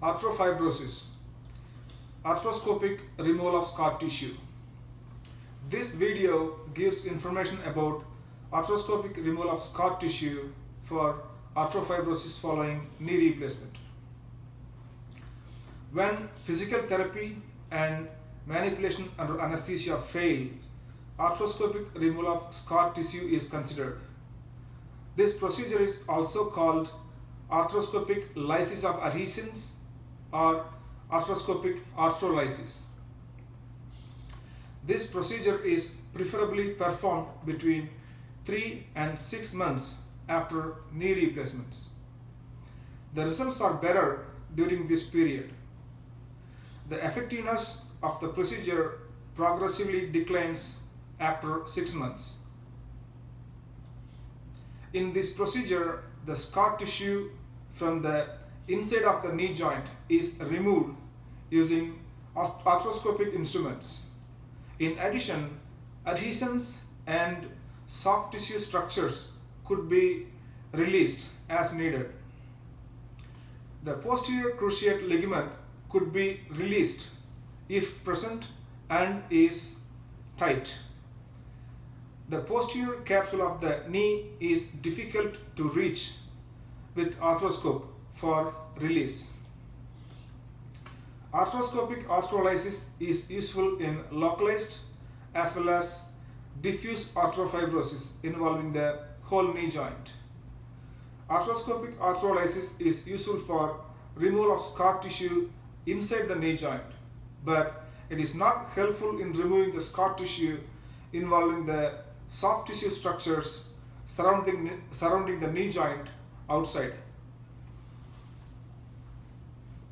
Arthrofibrosis, arthroscopic removal of scar tissue. This video gives information about arthroscopic removal of scar tissue for arthrofibrosis following knee replacement. When physical therapy and manipulation under anesthesia fail, arthroscopic removal of scar tissue is considered. This procedure is also called arthroscopic lysis of adhesions or arthroscopic arthrolysis. This procedure is preferably performed between 3 and 6 months after knee replacements. The results are better during this period. The effectiveness of the procedure progressively declines after 6 months. In this procedure, the scar tissue from the inside of the knee joint is removed using arthroscopic instruments. In addition, adhesions and soft tissue structures could be released as needed. The posterior cruciate ligament could be released if present and is tight. The posterior capsule of the knee is difficult to reach with arthroscope for release. Arthroscopic arthrolysis is useful in localized as well as diffuse arthrofibrosis involving the whole knee joint. Arthroscopic arthrolysis is useful for removal of scar tissue inside the knee joint, but it is not helpful in removing the scar tissue involving the soft tissue structures surrounding the knee joint outside.